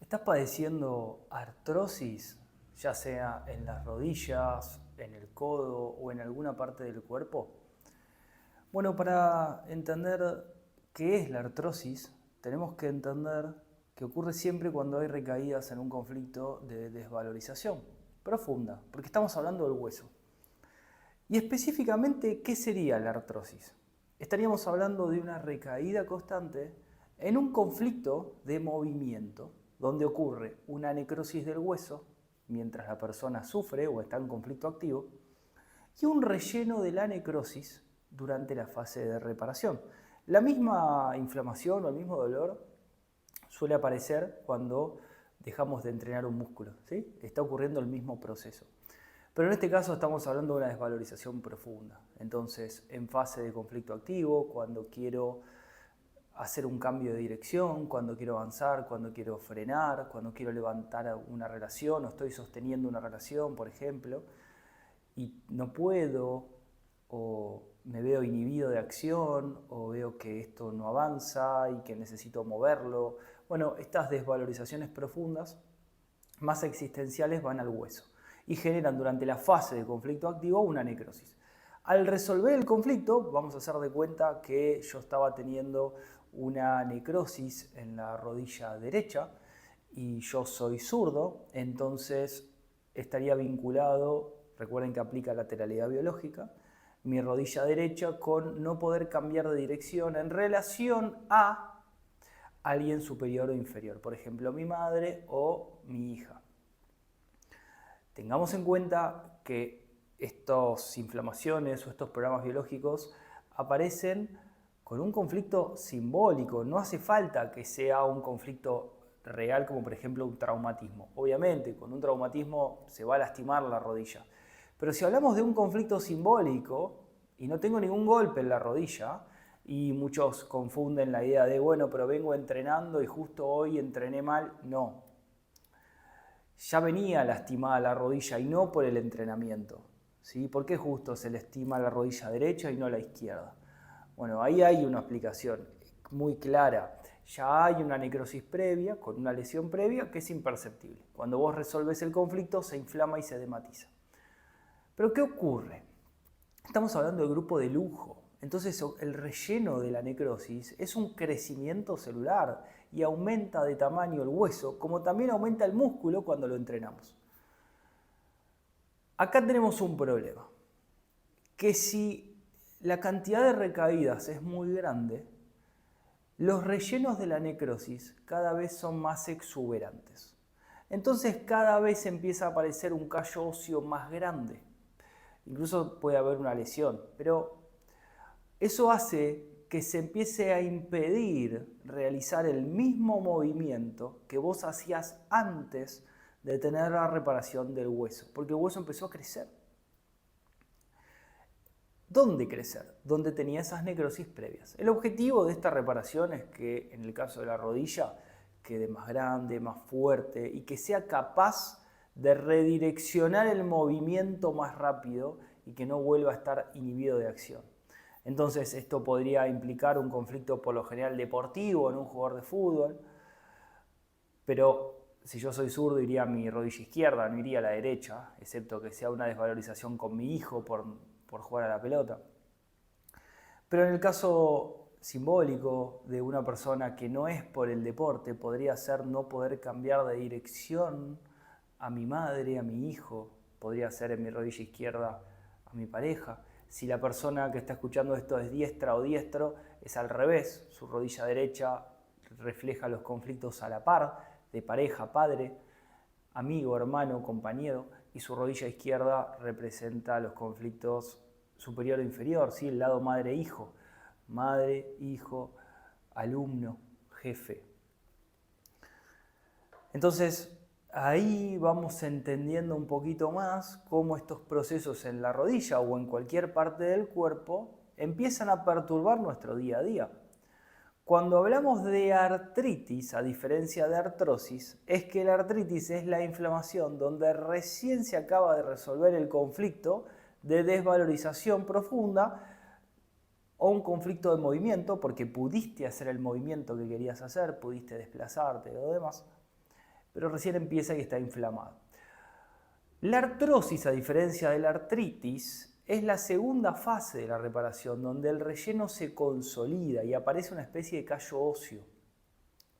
¿Estás padeciendo artrosis, ya sea en las rodillas, en el codo o en alguna parte del cuerpo? Bueno, para entender qué es la artrosis, tenemos que entender que ocurre siempre cuando hay recaídas en un conflicto de desvalorización profunda, porque estamos hablando del hueso. Y específicamente, ¿qué sería la artrosis? Estaríamos hablando de una recaída constante en un conflicto de movimiento, donde ocurre una necrosis del hueso mientras la persona sufre o está en conflicto activo, y un relleno de la necrosis durante la fase de reparación. La misma inflamación o el mismo dolor suele aparecer cuando dejamos de entrenar un músculo, ¿sí? Está ocurriendo el mismo proceso. Pero en este caso estamos hablando de una desvalorización profunda. Entonces, en fase de conflicto activo, cuando quiero hacer un cambio de dirección, cuando quiero avanzar, cuando quiero frenar, cuando quiero levantar una relación o estoy sosteniendo una relación, por ejemplo, y no puedo, o me veo inhibido de acción, o veo que esto no avanza y que necesito moverlo. Bueno, estas desvalorizaciones profundas, más existenciales, van al hueso y generan durante la fase de conflicto activo una necrosis. Al resolver el conflicto, vamos a hacer de cuenta que yo estaba teniendo una necrosis en la rodilla derecha y yo soy zurdo, entonces estaría vinculado, recuerden que aplica lateralidad biológica, mi rodilla derecha con no poder cambiar de dirección en relación a alguien superior o inferior, por ejemplo mi madre o mi hija. Tengamos en cuenta que estas inflamaciones o estos programas biológicos aparecen con un conflicto simbólico. No hace falta que sea un conflicto real como por ejemplo un traumatismo. Obviamente, con un traumatismo se va a lastimar la rodilla. Pero si hablamos de un conflicto simbólico y no tengo ningún golpe en la rodilla, y muchos confunden la idea de, bueno, pero vengo entrenando y justo hoy entrené mal, no. Ya venía lastimada la rodilla y no por el entrenamiento. ¿Sí? ¿Por qué justo se lastima la rodilla derecha y no la izquierda? Bueno, ahí hay una explicación muy clara. Ya hay una necrosis previa, con una lesión previa, que es imperceptible. Cuando vos resolves el conflicto, se inflama y se dematiza. Pero ¿qué ocurre? Estamos hablando de grupo de lujo. Entonces el relleno de la necrosis es un crecimiento celular y aumenta de tamaño el hueso, como también aumenta el músculo cuando lo entrenamos. Acá tenemos un problema, que si la cantidad de recaídas es muy grande, los rellenos de la necrosis cada vez son más exuberantes. Entonces cada vez empieza a aparecer un callo óseo más grande. Incluso puede haber una lesión, pero eso hace que se empiece a impedir realizar el mismo movimiento que vos hacías antes de tener la reparación del hueso, porque el hueso empezó a crecer. ¿Dónde crecer? Donde tenía esas necrosis previas. El objetivo de esta reparación es que, en el caso de la rodilla, quede más grande, más fuerte y que sea capaz de redireccionar el movimiento más rápido y que no vuelva a estar inhibido de acción. Entonces esto podría implicar un conflicto por lo general deportivo en un jugador de fútbol, pero si yo soy zurdo iría a mi rodilla izquierda, no iría a la derecha, excepto que sea una desvalorización con mi hijo por jugar a la pelota. Pero en el caso simbólico de una persona que no es por el deporte, podría ser no poder cambiar de dirección a mi madre, a mi hijo, podría ser en mi rodilla izquierda a mi pareja. Si la persona que está escuchando esto es diestra o diestro, es al revés, su rodilla derecha refleja los conflictos a la par, de pareja, padre, amigo, hermano, compañero, y su rodilla izquierda representa los conflictos superior o inferior, ¿sí? El lado madre-hijo, madre, hijo, alumno, jefe. Entonces, ahí vamos entendiendo un poquito más cómo estos procesos en la rodilla o en cualquier parte del cuerpo empiezan a perturbar nuestro día a día. Cuando hablamos de artritis, a diferencia de artrosis, es que la artritis es la inflamación donde recién se acaba de resolver el conflicto de desvalorización profunda o un conflicto de movimiento porque pudiste hacer el movimiento que querías hacer, pudiste desplazarte o demás. pero recién empieza y está inflamado. La artrosis, a diferencia de la artritis, es la segunda fase de la reparación, donde el relleno se consolida y aparece una especie de callo óseo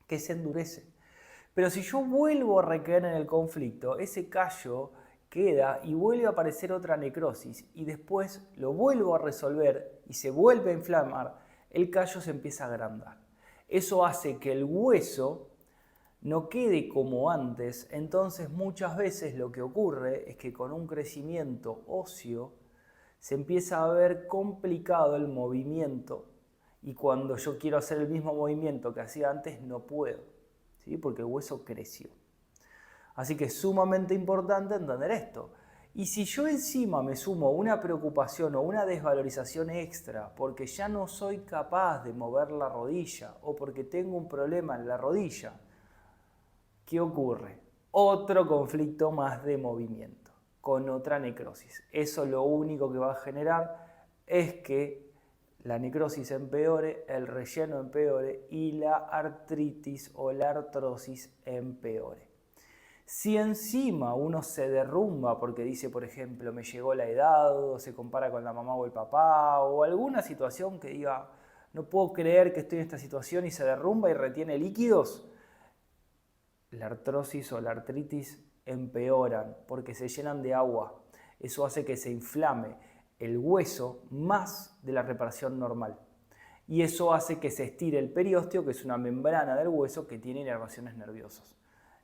que se endurece. Pero si yo vuelvo a recaer en el conflicto, ese callo queda y vuelve a aparecer otra necrosis y después lo vuelvo a resolver y se vuelve a inflamar, el callo se empieza a agrandar. Eso hace que el hueso no quede como antes, entonces muchas veces lo que ocurre es que con un crecimiento óseo se empieza a ver complicado el movimiento y cuando yo quiero hacer el mismo movimiento que hacía antes no puedo, ¿sí? Porque el hueso creció. Así que es sumamente importante entender esto. Y si yo encima me sumo una preocupación o una desvalorización extra porque ya no soy capaz de mover la rodilla o porque tengo un problema en la rodilla, ¿qué ocurre? Otro conflicto más de movimiento, con otra necrosis. Eso lo único que va a generar es que la necrosis empeore, el relleno empeore y la artritis o la artrosis empeore. Si encima uno se derrumba porque dice, por ejemplo, me llegó la edad, o se compara con la mamá o el papá, o alguna situación que diga, no puedo creer que estoy en esta situación y se derrumba y retiene líquidos, la artrosis o la artritis empeoran porque se llenan de agua. Eso hace que se inflame el hueso más de la reparación normal. Y eso hace que se estire el periósteo, que es una membrana del hueso que tiene inervaciones nerviosas.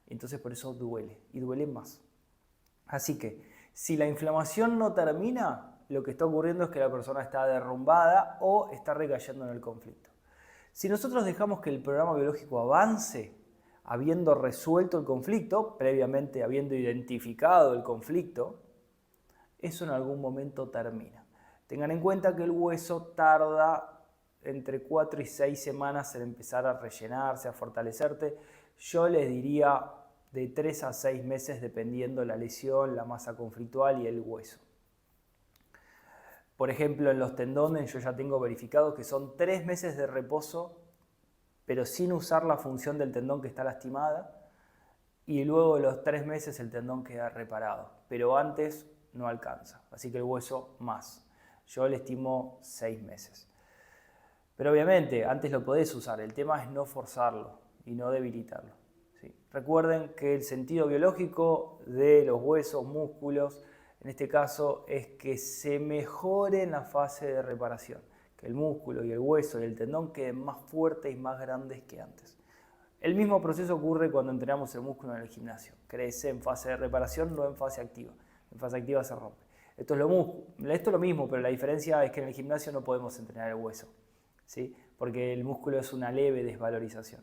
Entonces por eso duele y duele más. Así que si la inflamación no termina, lo que está ocurriendo es que la persona está derrumbada o está recayendo en el conflicto. Si nosotros dejamos que el programa biológico avance, habiendo resuelto el conflicto, previamente habiendo identificado el conflicto, eso en algún momento termina. Tengan en cuenta que el hueso tarda entre 4 y 6 semanas en empezar a rellenarse, a fortalecerse. Yo les diría de 3 a 6 meses dependiendo la lesión, la masa conflictual y el hueso. Por ejemplo, en los tendones yo ya tengo verificado que son 3 meses de reposo, pero sin usar la función del tendón que está lastimada, y luego de los 3 meses el tendón queda reparado, pero antes no alcanza, así que el hueso más. Yo le estimo 6 meses. Pero obviamente antes lo podés usar, el tema es no forzarlo y no debilitarlo. ¿Sí? Recuerden que el sentido biológico de los huesos, músculos, en este caso es que se mejore en la fase de reparación, que el músculo y el hueso y el tendón queden más fuertes y más grandes que antes. El mismo proceso ocurre cuando entrenamos el músculo en el gimnasio. Crece en fase de reparación, no en fase activa. En fase activa se rompe. Esto es lo mismo, pero la diferencia es que en el gimnasio no podemos entrenar el hueso, ¿sí? Porque el músculo es una leve desvalorización.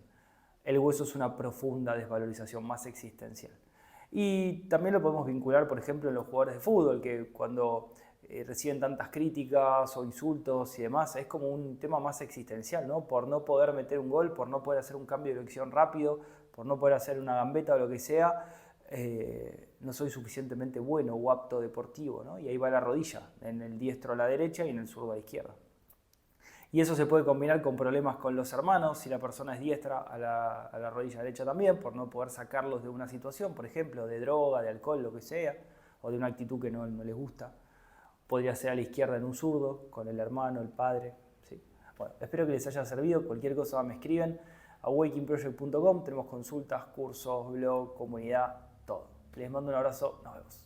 El hueso es una profunda desvalorización, más existencial. Y también lo podemos vincular, por ejemplo, en los jugadores de fútbol, que cuando reciben tantas críticas o insultos y demás, es como un tema más existencial, ¿no? Por no poder meter un gol, por no poder hacer un cambio de dirección rápido, por no poder hacer una gambeta o lo que sea, no soy suficientemente bueno o apto deportivo, ¿no? Y ahí va la rodilla, en el diestro a la derecha y en el zurdo a la izquierda. Y eso se puede combinar con problemas con los hermanos, si la persona es diestra a la rodilla derecha también, por no poder sacarlos de una situación, por ejemplo, de droga, de alcohol, lo que sea, o de una actitud que no les gusta. Podría ser a la izquierda en un zurdo, con el hermano, el padre. ¿Sí? Bueno, espero que les haya servido. Cualquier cosa me escriben a wakingproject.com. Tenemos consultas, cursos, blog, comunidad, todo. Les mando un abrazo. Nos vemos.